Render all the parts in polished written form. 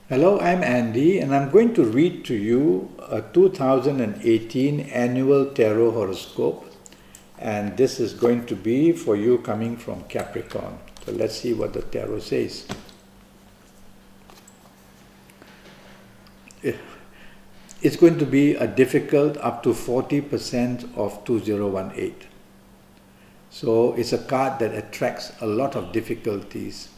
Hello, I'm Andy, and I'm going to read to you a 2018 annual tarot horoscope, and this is going to be for you coming from Capricorn. So let's see what the tarot says. It's going to be a difficult up to 40% of 2018. So it's a card that attracts a lot of difficulties.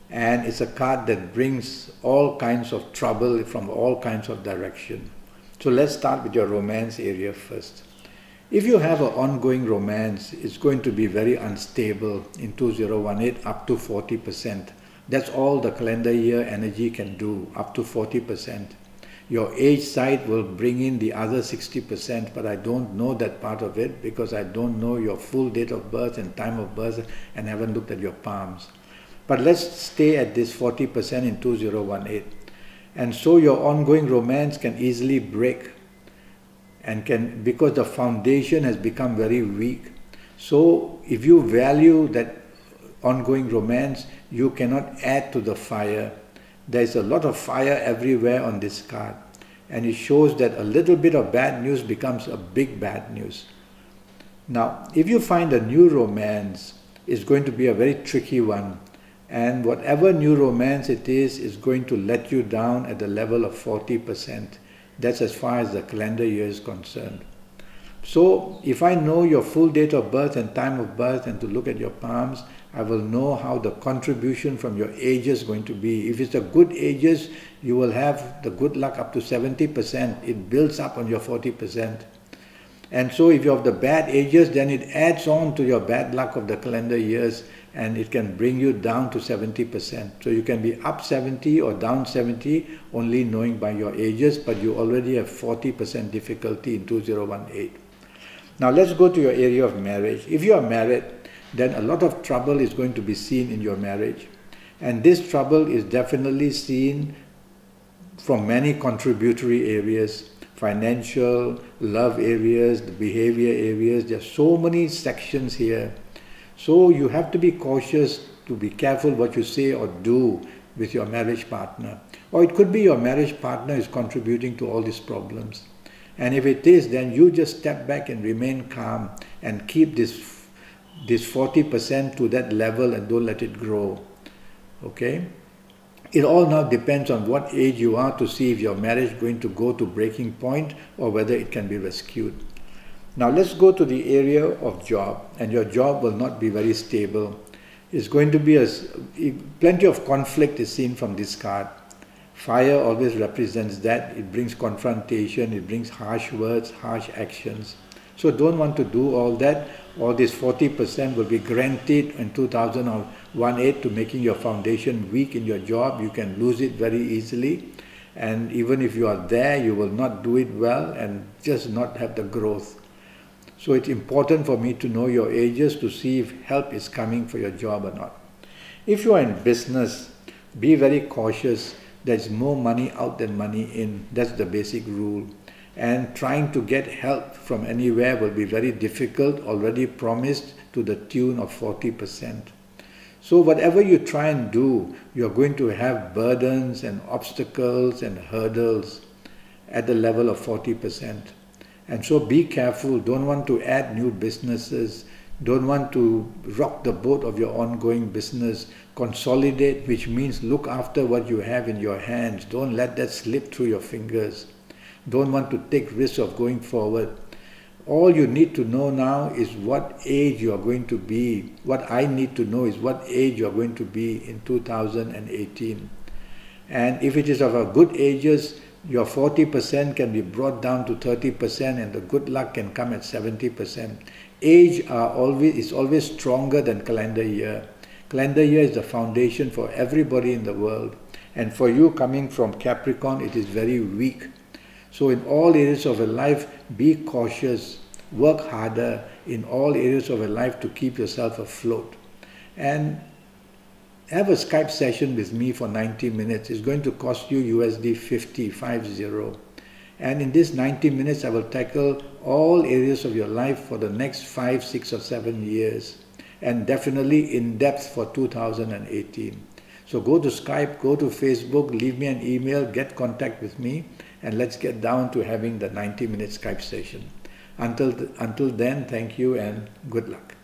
And it's a card that brings all kinds of trouble from all kinds of direction. So let's start with your romance area first. If you have an ongoing romance, it's going to be very unstable in 2018 up to 40%. That's all the calendar year energy can do, up to 40%. Your age side will bring in the other 60%, but I don't know that part of it because I don't know your full date of birth and time of birth and haven't looked at your palms. But let's stay at this 40% in 2018. And so your ongoing romance can easily break and because the foundation has become very weak. So if you value that ongoing romance, you cannot add to the fire. There's a lot of fire everywhere on this card. And it shows that a little bit of bad news becomes a big bad news. Now, if you find a new romance, it's going to be a very tricky one. And whatever new romance it is going to let you down at the level of 40%. That's as far as the calendar year is concerned. So if I know your full date of birth and time of birth and to look at your palms, I will know how the contribution from your ages is going to be. If it's a good ages, you will have the good luck up to 70%. It builds up on your 40%. And so if you have the bad ages, then it adds on to your bad luck of the calendar years and it can bring you down to 70%. So you can be up 70 or down 70 only knowing by your ages, but you already have 40% difficulty in 2018. Now let's go to your area of marriage. If you are married, then a lot of trouble is going to be seen in your marriage. And this trouble is definitely seen from many contributory areas. Financial, love areas, the behavior areas. There are so many sections here. So you have to be cautious to be careful what you say or do with your marriage partner. Or it could be your marriage partner is contributing to all these problems. And if it is, then you just step back and remain calm and keep this 40% to that level and don't let it grow. Okay? It all now depends on what age you are to see if your marriage is going to go to breaking point or whether it can be rescued. Now let's go to the area of job, and your job will not be very stable. It's going to be plenty of conflict is seen from this card. Fire always represents that. It brings confrontation, it brings harsh words, harsh actions. So don't want to do all that. All this 40% will be granted in 2018 to making your foundation weak in your job. You can lose it very easily. And even if you are there, you will not do it well and just not have the growth. So it's important for me to know your ages to see if help is coming for your job or not. If you are in business, be very cautious. There's more money out than money in. That's the basic rule. And trying to get help from anywhere will be very difficult, already promised to the tune of 40%. So whatever you try and do, you're going to have burdens and obstacles and hurdles at the level of 40%. And so be careful, don't want to add new businesses, don't want to rock the boat of your ongoing business, consolidate, which means look after what you have in your hands, don't let that slip through your fingers. Don't want to take risks of going forward. All you need to know now is what age you are going to be. What I need to know is what age you are going to be in 2018. And if it is of a good ages, your 40% can be brought down to 30% and the good luck can come at 70%. Age is always stronger than calendar year. Calendar year is the foundation for everybody in the world. And for you coming from Capricorn, it is very weak. So in all areas of your life, be cautious, work harder in all areas of your life to keep yourself afloat. And have a Skype session with me for 90 minutes. It's going to cost you USD 50. And in this 90 minutes, I will tackle all areas of your life for the next 5, 6 or 7 years. And definitely in depth for 2018. So go to Skype, go to Facebook, leave me an email, get contact with me, and let's get down to having the 90-minute Skype session. Until then, thank you and good luck.